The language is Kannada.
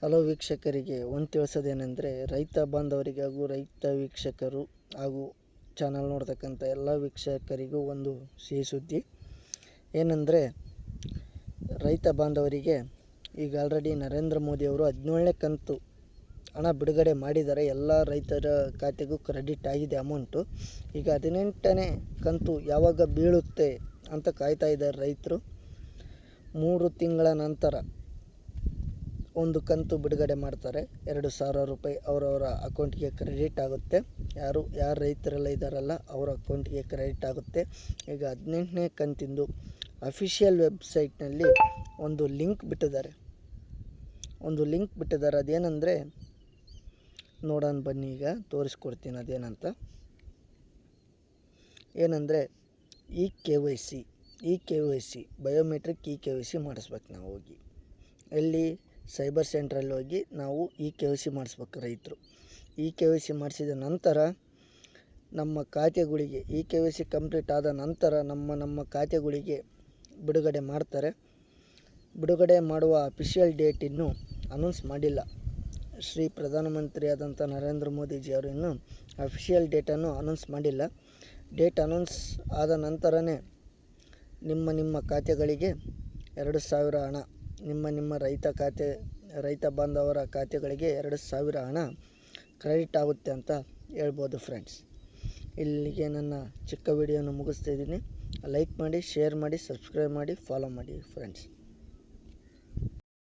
ಹಲೋ ವೀಕ್ಷಕರಿಗೆ ಒಂದು ತಿಳಿಸೋದೇನೆಂದರೆ, ರೈತ ಬಾಂಧವರಿಗೆ ಹಾಗೂ ರೈತ ವೀಕ್ಷಕರು ಹಾಗೂ ಚಾನಲ್ ನೋಡ್ತಕ್ಕಂಥ ಎಲ್ಲ ವೀಕ್ಷಕರಿಗೂ ಒಂದು ಸಿಹಿ ಸುದ್ದಿ ಏನೆಂದರೆ, ರೈತ ಬಾಂಧವರಿಗೆ ಈಗ ಆಲ್ರೆಡಿ ನರೇಂದ್ರ ಮೋದಿಯವರು 17ನೇ ಕಂತು ಹಣ ಬಿಡುಗಡೆ ಮಾಡಿದ್ದಾರೆ. ಎಲ್ಲ ರೈತರ ಖಾತೆಗೂ ಕ್ರೆಡಿಟ್ ಆಗಿದೆ ಅಮೌಂಟು. ಈಗ 18ನೇ ಕಂತು ಯಾವಾಗ ಬೀಳುತ್ತೆ ಅಂತ ಕಾಯ್ತಾ ಇದ್ದಾರೆ ರೈತರು. 3 ತಿಂಗಳ ನಂತರ ಒಂದು ಕಂತು ಬಿಡುಗಡೆ ಮಾಡ್ತಾರೆ. 2,000 ರೂಪಾಯಿ ಅವರವರ ಅಕೌಂಟ್ಗೆ ಕ್ರೆಡಿಟ್ ಆಗುತ್ತೆ. ಯಾರು ರೈತರೆಲ್ಲ ಇದ್ದಾರಲ್ಲ ಅವರ ಅಕೌಂಟ್ಗೆ ಕ್ರೆಡಿಟ್ ಆಗುತ್ತೆ. ಈಗ 18ನೇ ಕಂತಿಂದು ಅಫಿಷಿಯಲ್ ವೆಬ್ಸೈಟ್ನಲ್ಲಿ ಒಂದು ಲಿಂಕ್ ಬಿಟ್ಟಿದ್ದಾರೆ. ಅದೇನೆಂದರೆ ನೋಡೋಣ ಬನ್ನಿ, ಈಗ ತೋರಿಸ್ಕೊಡ್ತೀನಿ ಅದೇನಂತ. ಏನಂದರೆ ಈ KYC ಬಯೋಮೆಟ್ರಿಕ್ KYC ಮಾಡಿಸ್ಬೇಕು. ನಾವು ಹೋಗಿ ಎಲ್ಲಿ ಸೈಬರ್ ಸೆಂಟ್ರಲ್ಲಿ ಹೋಗಿ ನಾವು KYC ಮಾಡಿಸ್ಬೇಕು ರೈತರು. KYC ಮಾಡಿಸಿದ ನಂತರ ನಮ್ಮ ಖಾತೆಗಳಿಗೆ KYC ಕಂಪ್ಲೀಟ್ ಆದ ನಂತರ ನಮ್ಮ ಖಾತೆಗಳಿಗೆ ಬಿಡುಗಡೆ ಮಾಡ್ತಾರೆ. ಬಿಡುಗಡೆ ಮಾಡುವ ಅಫಿಷಿಯಲ್ ಡೇಟ್ ಇನ್ನೂ ಅನೌನ್ಸ್ ಮಾಡಿಲ್ಲ. ಶ್ರೀ ಪ್ರಧಾನಮಂತ್ರಿ ಆದಂಥ ನರೇಂದ್ರ ಮೋದಿಜಿಯವರು ಇನ್ನೂ ಅಫಿಷಿಯಲ್ ಡೇಟನ್ನು ಅನೌನ್ಸ್ ಮಾಡಿಲ್ಲ. ಡೇಟ್ ಅನೌನ್ಸ್ ಆದ ನಂತರನೇ ನಿಮ್ಮ ಖಾತೆಗಳಿಗೆ 2,000 ಹಣ, ನಿಮ್ಮ ರೈತ ಬಾಂಧವರ ಖಾತೆಗಳಿಗೆ 2,000 ಹಣ ಕ್ರೆಡಿಟ್ ಆಗುತ್ತೆ ಅಂತ ಹೇಳ್ಬೋದು ಫ್ರೆಂಡ್ಸ್. ಇಲ್ಲಿಗೆ ನನ್ನ ಚಿಕ್ಕ ವಿಡಿಯೋನ ಮುಗಿಸ್ತಾ ಇದ್ದೀನಿ. ಲೈಕ್ ಮಾಡಿ, ಶೇರ್ ಮಾಡಿ, ಸಬ್ಸ್ಕ್ರೈಬ್ ಮಾಡಿ, ಫಾಲೋ ಮಾಡಿ ಫ್ರೆಂಡ್ಸ್.